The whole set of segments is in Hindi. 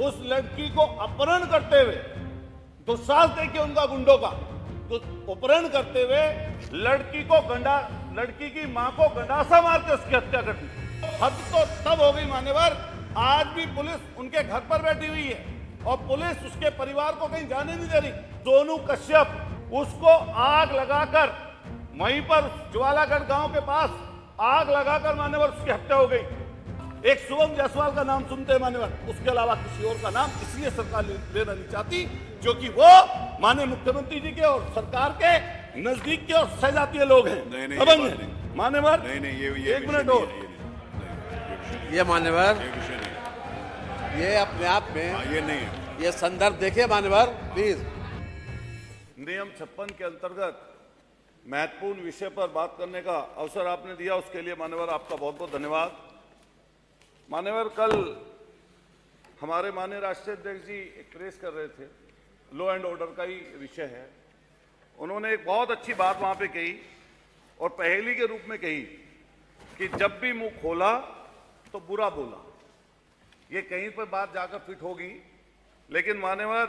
उस लड़की को अपहरण करते हुए, दुस्साहस देखिए उनका गुंडों का, तो अपहरण करते हुए लड़की की मां को गंडासा मार के उसकी हत्या कर दी। हद तो तब हो गई मान्यवर, आज भी पुलिस उनके घर पर बैठी हुई है और पुलिस उसके परिवार को कहीं जाने नहीं दे रही। सोनू कश्यप उसको आग लगाकर वहीं पर ज्वालागढ़ गांव के पास आग लगाकर मान्यवर उसकी हत्या हो गई। एक शुभम जायसवाल का नाम सुनते हैं मान्यवर, उसके अलावा किसी और का नाम इसलिए सरकार लेना नहीं चाहती क्योंकि वो माननीय मुख्यमंत्री जी के और सरकार के नजदीक के और सहजातीय लोग हैं, दबंग हैं मान्यवर। ये एक मिनट और, ये मान्यवर ये अपने आप में ये नहीं है, ये संदर्भ देखिए मान्यवर प्लीज। नियम 56 के अंतर्गत महत्वपूर्ण विषय पर बात करने का अवसर आपने दिया, उसके लिए मान्यवर आपका बहुत बहुत धन्यवाद। मान्यवर, कल हमारे माननीय राष्ट्रीय अध्यक्ष जी एक प्रेस कर रहे थे, लॉ एंड ऑर्डर का ही विषय है। उन्होंने एक बहुत अच्छी बात वहां पे कही और पहेली के रूप में कही कि जब भी मुंह खोला तो बुरा बोला। ये कहीं पर बात जाकर फिट होगी, लेकिन मान्यवर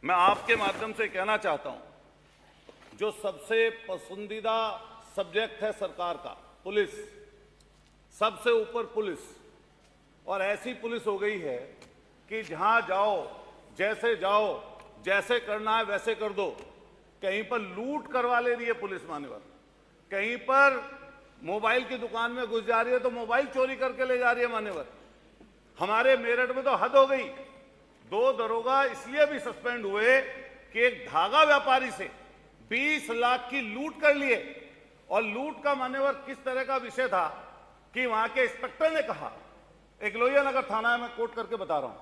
मैं आपके माध्यम से कहना चाहता हूं, जो सबसे पसंदीदा सब्जेक्ट है सरकार का, पुलिस, सबसे ऊपर पुलिस, और ऐसी पुलिस हो गई है कि जहां जाओ जैसे करना है वैसे कर दो। कहीं पर लूट करवा ले रही है पुलिस मान्यवर, कहीं पर मोबाइल की दुकान में घुस जा रही है तो मोबाइल चोरी करके ले जा रही है मान्यवर। हमारे मेरठ में तो हद हो गई, 2 दरोगा इसलिए भी सस्पेंड हुए कि एक धागा व्यापारी से 20 लाख की लूट कर लिए। और लूट का मान्यवर किस तरह का विषय था कि वहां के इंस्पेक्टर ने कहा, एक लोहिया नगर थाना है, मैं कोट करके बता रहा हूं,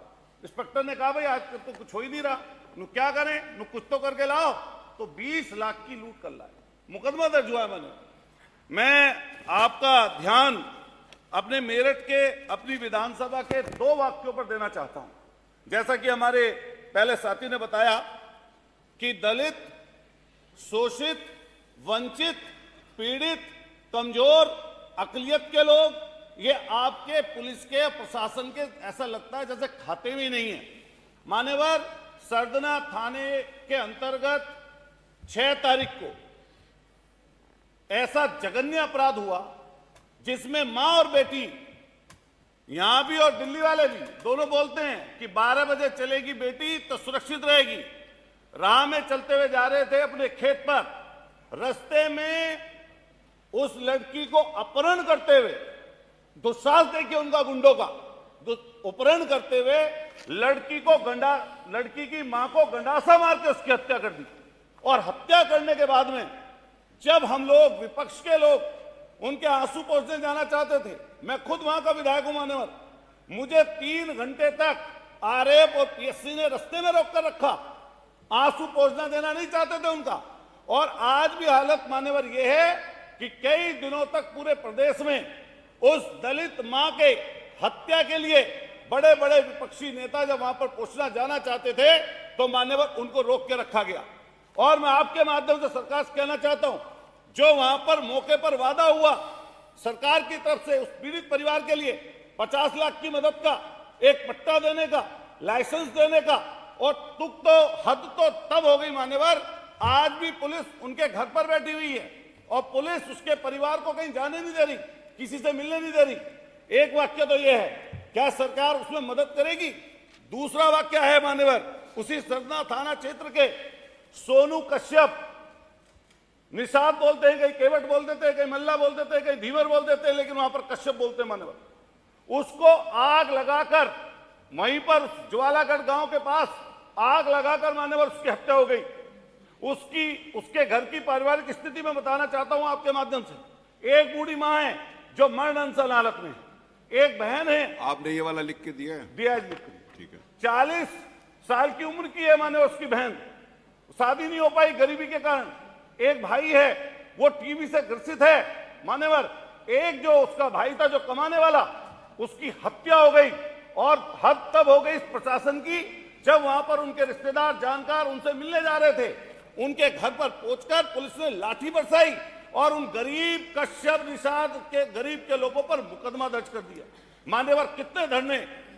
इंस्पेक्टर ने कहा भाई आज तो कुछ हो ही नहीं रहा, नु क्या करें, नु कुछ तो करके लाओ, तो 20 लाख की लूट कर लाए, मुकदमा दर्ज हुआ है। मैं आपका ध्यान अपने मेरठ के, अपनी विधानसभा के 2 वाक्यों पर देना चाहता हूं। जैसा कि हमारे पहले साथी ने बताया कि दलित, शोषित, वंचित, पीड़ित, कमजोर, अकलियत के लोग ये आपके पुलिस के, प्रशासन के ऐसा लगता है जैसे खाते में नहीं है। मान्यवर, सरदना थाने के अंतर्गत 6 तारीख को ऐसा जघन्य अपराध हुआ जिसमें मां और बेटी, यहां भी और दिल्ली वाले भी दोनों बोलते हैं कि 12 बजे चलेगी बेटी तो सुरक्षित रहेगी। राह में चलते हुए जा रहे थे अपने खेत पर, रास्ते में उस लड़की को अपहरण करते हुए, दुस्साहस देखिए उनका गुंडों का, अपहरण करते हुए लड़की की मां को गंडासा मार के उसकी हत्या कर दी। और हत्या करने के बाद में जब हम लोग, विपक्ष के लोग उनके आंसू पोंछने जाना चाहते थे, मैं खुद वहां का विधायक हूं मान्यवर, मुझे 3 घंटे तक आरएफ और पीएससी ने रास्ते में रोक कर रखा, आंसू पोंछना देना नहीं चाहते थे उनका। और आज भी हालत मान्यवर यह है कि कई दिनों तक पूरे प्रदेश में उस दलित मां के हत्या के लिए बड़े बड़े विपक्षी नेता जब वहां पर पहुंचना जाना चाहते थे तो मान्यवर उनको रोक के रखा गया। और मैं आपके माध्यम से सरकार से कहना चाहता हूं, जो वहां पर मौके पर वादा हुआ सरकार की तरफ से उस पीड़ित परिवार के लिए 50 लाख की मदद का, एक पट्टा देने का, लाइसेंस देने का, और हद तो तब हो गई मान्यवर, आज भी पुलिस उनके घर पर बैठी हुई है और पुलिस उसके परिवार को कहीं जाने नहीं दे रही, किसी से मिलने नहीं दे रही। एक वाक्य तो यह है, क्या सरकार उसमें मदद करेगी? दूसरा वाक्य है मान्यवर, उसी सरदना थाना क्षेत्र के सोनू कश्यप, निषाद बोलते हैं, कहीं केवट बोल देते हैं, कहीं मल्ला बोल देते हैं, कहीं धीवर बोल देते हैं, लेकिन वहां पर कश्यप बोलते हैं मान्यवर। उसको आग लगाकर वहीं पर ज्वालागढ़ गांव के पास आग लगाकर मान्यवर उसकी हत्या हो गई। उसके घर की पारिवारिक स्थिति में बताना चाहता हूं आपके माध्यम से। एक बूढ़ी मां है जो मरणांसन हालत में, एक बहन है। आपने ये वाला लिख के दिया है? दिया है, लिख के। ठीक है। 40 साल की उम्र की है माने उसकी बहन, शादी नहीं हो पाई गरीबी के कारण। एक भाई है वो टीबी से ग्रसित है मान्यवर। एक जो उसका भाई था जो कमाने वाला, उसकी हत्या हो गई। और हद तब हो गई इस प्रशासन की, जब वहां पर उनके रिश्तेदार, जानकार उनसे मिलने जा रहे थे, उनके घर पर पहुंचकर पुलिस ने लाठी बरसाई और उन गरीब कश्यप निषाद के गरीब के लोगों पर मुकदमा दर्ज कर दिया। मान्यवर, कितने धरने,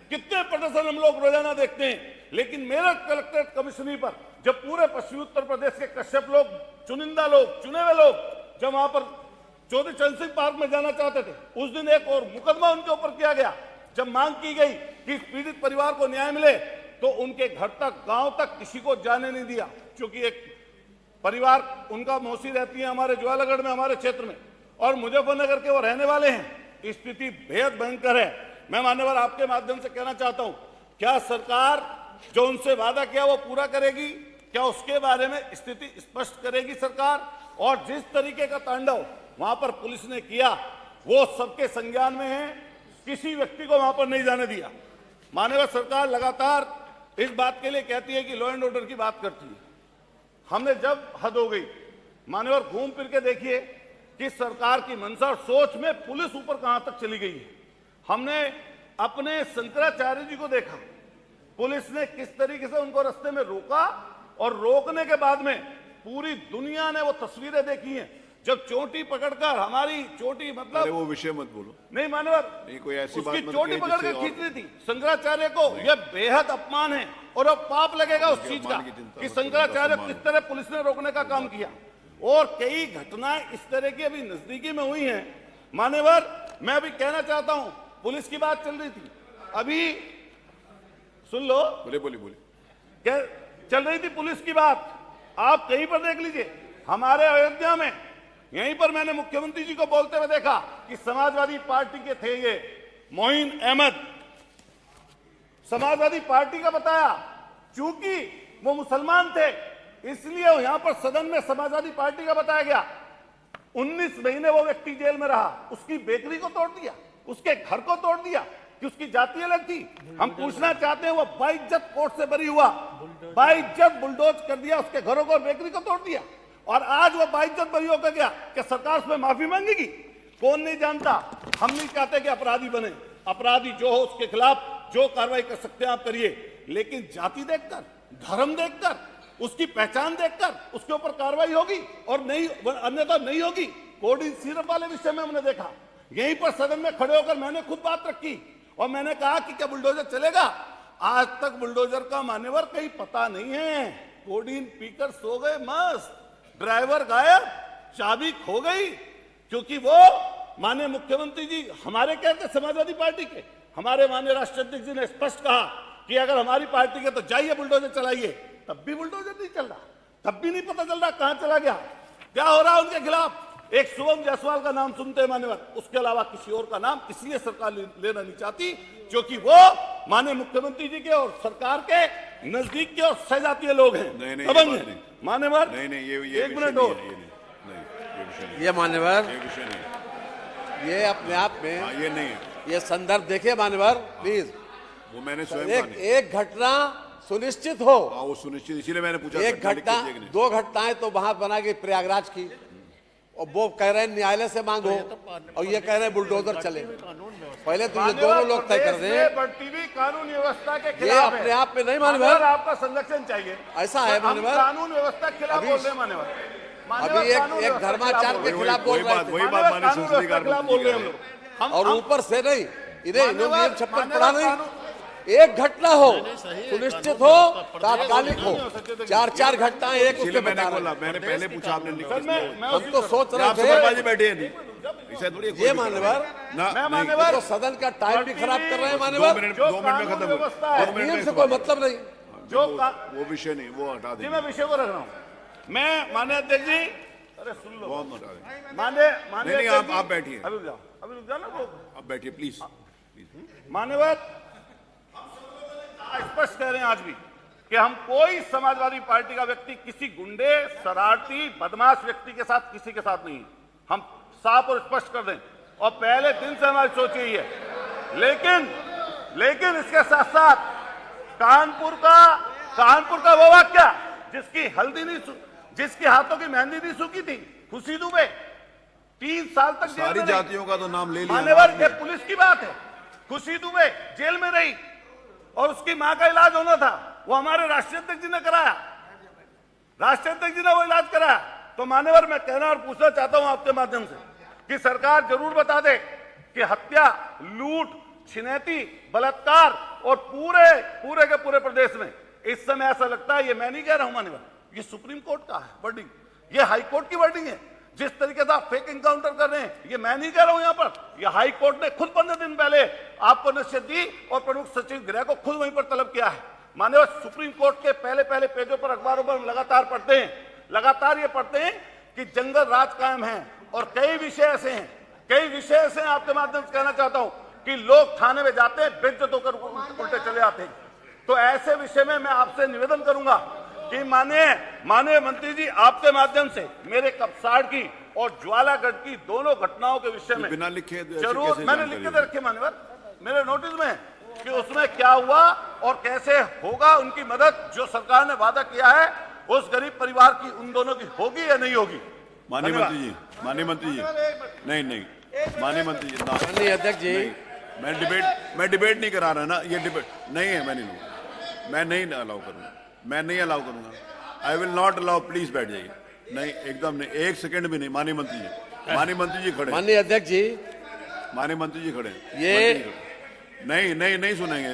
कितने प्रदर्शन हम लोग रोजाना देखते हैं। लेकिन मेरठ कलेक्ट्रेट कमिश्नरी पर जब पूरे पश्चिमी उत्तर प्रदेश के कश्यप लोग, चुनिंदा लोग, चुने हुए लोग जब वहां पर चौधरी चरण सिंह पार्क में जाना चाहते थे, उस दिन एक और मुकदमा उनके ऊपर किया गया। जब मांग की गई कि पीड़ित परिवार को न्याय मिले तो उनके घर तक, गांव तक किसी को जाने नहीं दिया, क्योंकि एक परिवार, उनका मौसी रहती है हमारे ज्वालागढ़ में, हमारे क्षेत्र में, और मुजफ्फरनगर के वो रहने वाले हैं। स्थिति बेहद भयंकर है। मैं मान्यवर आपके माध्यम से कहना चाहता हूं, क्या सरकार जो उनसे वादा किया वो पूरा करेगी? क्या उसके बारे में स्थिति स्पष्ट करेगी सरकार? और जिस तरीके का तांडव वहां पर पुलिस ने किया वो सबके संज्ञान में है, किसी व्यक्ति को वहां पर नहीं जाने दिया। मान्यवर सरकार लगातार इस बात के लिए कहती है कि लॉ एंड ऑर्डर की बात करती है। हमने जब हद हो गई, मान्यवर घूम फिर के देखिए कि सरकार की मंशा और सोच में पुलिस ऊपर कहां तक चली गई है। हमने अपने शंकराचार्य जी को देखा, पुलिस ने किस तरीके से उनको रास्ते में रोका, और रोकने के बाद में पूरी दुनिया ने वो तस्वीरें देखी हैं जब चोटी पकड़कर, हमारी चोटी मतलब, अरे वो विषय मत बोलो, नहीं मान्यवर, नहीं कोई ऐसी बात उसकी मत चोटी कहिए पकड़ जिससे के और- खींचनी थी शंकराचार्य को। यह बेहद अपमान है और अब पाप लगेगा उस चीज का कि शंकराचार्य को किस तरह पुलिस ने रोकने का काम किया। और कई घटनाएं इस तरह की अभी नजदीकी में हुई हैं। मान्यवर, मैं अभी कहना चाहता हूं, पुलिस की बात चल रही थी, अभी सुन लो, बोले बोले बोले क्या चल रही थी पुलिस की बात, आप कहीं पर देख लीजिए। हमारे अयोध्या में यहीं पर मैंने मुख्यमंत्री जी को बोलते हुए देखा कि समाजवादी पार्टी के थे ये मोइन अहमद, समाजवादी पार्टी का बताया, चूंकि वो मुसलमान थे इसलिए यहां पर सदन में समाजवादी पार्टी का बताया गया। 19 महीने वो व्यक्ति जेल में रहा, उसकी बेकरी को तोड़ दिया, उसके घर को तोड़ दिया कि उसकी जाति अलग थी। हम पूछना चाहते हैं, वो बाइज्जत कोर्ट से बरी हुआ, बाइज्जत बुलडोज कर दिया, उसके घरों को और बेकरी को तोड़ दिया, और आज वो बाइज्जत बरी होकर गया। क्या सरकार उसमें माफी मांगेगी? कौन नहीं जानता। हम नहीं चाहते कि अपराधी बने, अपराधी जो हो उसके खिलाफ जो कार्रवाई कर सकते हैं आप करिए, लेकिन जाति देखकर, धर्म देखकर, उसकी पहचान देखकर उसके ऊपर कार्रवाई होगी और नहीं, अन्यथा नहीं होगी। कोडी सिरप वाले विषय में हमने देखा, यहीं पर सदन में खड़े होकर मैंने खुद बात रखी और मैंने कहा कि क्या बुलडोजर चलेगा? आज तक बुलडोजर का मान्यवर कहीं पता नहीं है। कोडीन पीकर सो गए मस्त, ड्राइवर गायब, चाबी खो गई, क्योंकि वो माननीय मुख्यमंत्री जी हमारे कहते समाजवादी पार्टी के, हमारे माननीय राष्ट्रीय अध्यक्ष जी ने स्पष्ट कहा कि अगर हमारी पार्टी के तो जाइए बुलडोजर चलाइए, तब भी बुलडोजर नहीं चल रहा, तब भी नहीं पता चल रहा कहां चला गया, क्या हो रहा है उनके खिलाफ। एक शुभम जायसवाल का नाम सुनते हैं मान्यवर, उसके अलावा किसी और का नाम इसलिए सरकार लेना नहीं चाहती क्योंकि वो माननीय मुख्यमंत्री जी के और सरकार के नजदीक के और सहजातीय लोग हैं, दबंग हैं। मान्यवर, नहीं ये एक मिनट और, ये मान्यवर, ये विषय नहीं, ये अपने आप में, हाँ ये नहीं है, ये संदर्भ देखिए मान्यवर प्लीज। वो मैंने स्वयं कहा नहीं। एक घटना सुनिश्चित हो, हाँ वो सुनिश्चित, इसीलिए मैंने पूछा एक घटना, दो घटनाएं तो वहां बना गई प्रयागराज की, और वो कह रहे हैं न्यायालय से मांगो, और ये कह रहे हैं बुलडोजर चले। पहले तो ये दोनों लोग तय कर दें, बढ़ती हुई कानून व्यवस्था के ये खिलाफ है। अपने आप में नहीं मान्यवर, मान्यवर, आपका संरक्षण चाहिए, ऐसा है हम मान्यवर। कानून व्यवस्था के खिलाफ अभी- बोल रहे हैं मान्यवर। अभी एक धर्माचार के खिलाफ बोल रहे थे, वही बात मानी कानून संसदीय व्यवस्था के खिलाफ बोल रहे हैं हम लोग। और ऊपर से नहीं, इन्हें नियम 56 पढ़ा नहीं, कानून- एक घटना हो सुनिश्चित हो, तात्कालिक हो, 4 घटनाएं एक उसके इसीलिए मैंने बता बोला, रहे। मैंने पहले पूछा आपने लिख सर, मैं हम तो सोच रहे आप सुपरवाइजर थे बैठे हैं नहीं, इसे थोड़ी ये मान्यवर, ना मैं नहीं, मान्यवर, तो सदन का टाइम भी खराब कर रहे हैं 2 मान्यवर, मिनट जो 2 मिनट में कानून खत्म हो, व्यवस्था है, 2 मिनट नियम में से खत्म कोई हो। मतलब नहीं। जो वो विषय नहीं, वो हटा जी देंगे, मैं विषय को रख रहा हूँ। मैं माननीय अध्यक्ष जी, अरे सुन लो, बहुत हटा देंगे। माननीय नहीं, अध्यक्ष आप जी, बैठिए। अभी रुक जाओ ना वो। आप बैठिए प्लीज। मान्यवर, स्पष्ट कह रहे हैं आज भी कि हम कोई समाजवादी पार्टी का व्यक्ति किसी गुंडे, शरारती, बदमाश व्यक्ति के साथ, किसी के साथ नहीं है। हम साफ और स्पष्ट कर दें, और पहले दिन से हमारी सोच यही है। लेकिन इसके साथ साथ कानपुर का वो वाक्य जिसकी हल्दी नहीं, जिसके हाथों की मेहंदी नहीं सूखी थी, खुशी दुबे 3 साल तक जेल सारी में रही। जातियों का तो नाम ले लिया मान्यवर, आपने। ये पुलिस की बात है। खुशी दुबे जेल में रही और उसकी मां का इलाज होना था, वो हमारे राष्ट्रीय अध्यक्ष जी ने कराया, राष्ट्रीय अध्यक्ष जी ने वो इलाज कराया। तो मान्यवर, मैं कहना और पूछना चाहता हूं आपके माध्यम से कि सरकार जरूर बता दे कि हत्या, लूट, छिनैती, बलात्कार और पूरे के पूरे प्रदेश में इस समय ऐसा लगता है, ये मैं नहीं कह रहा हूं मान्यवर, ये सुप्रीम कोर्ट का है वर्डिंग, ये हाई कोर्ट की वर्डिंग है। जिस तरीके से आप फेक इनकाउंटर कर रहे हैं, ये मैं नहीं कह रहा हूं यहां पर, ये हाई कोर्ट ने खुद 15 दिन पहले आपको नसीहत दी और प्रमुख सचिव गृह को खुद वहीं पर तलब किया है। मान्यवर, सुप्रीम कोर्ट के पहले पेजों पर अखबारों पर लगातार पढ़ते हैं, लगातार ये पढ़ते हैं कि जंगल राज कायम है और कई विषय ऐसे हैं आपके माध्यम से कहना चाहता हूं कि लोग थाने में जाते हैं, बेइज्जत होकर उल्टे चले आते हैं। तो ऐसे विषय में मैं आपसे निवेदन करूंगा कि माननीय मंत्री जी, आपके माध्यम से मेरे कपसाड़ की और ज्वालागढ़ की दोनों घटनाओं के विषय में बिना लिखे ऐसे जरूर, कैसे मैंने लिख के रखे मान्यवर मेरे नोटिस में कि उसमें क्या हुआ और कैसे होगा उनकी मदद, जो सरकार ने वादा किया है उस गरीब परिवार की, उन दोनों की होगी या नहीं होगी। माननीय मंत्री जी, माननीय मंत्री जी, नहीं, माननीय मंत्री जी, माननीय अध्यक्ष जी, मैं डिबेट नहीं करा रहा ना, ये डिबेट नहीं है, मैं नहीं अलाउ करूंगा, मैं नहीं अलाउ करूंगा, I will not allow, please बैठ जाइए, नहीं, एकदम नहीं, एक सेकंड भी नहीं। माननीय मंत्री जी खड़े, माननीय अध्यक्ष जी, माननीय मंत्री जी खड़े, ये नहीं सुनेंगे।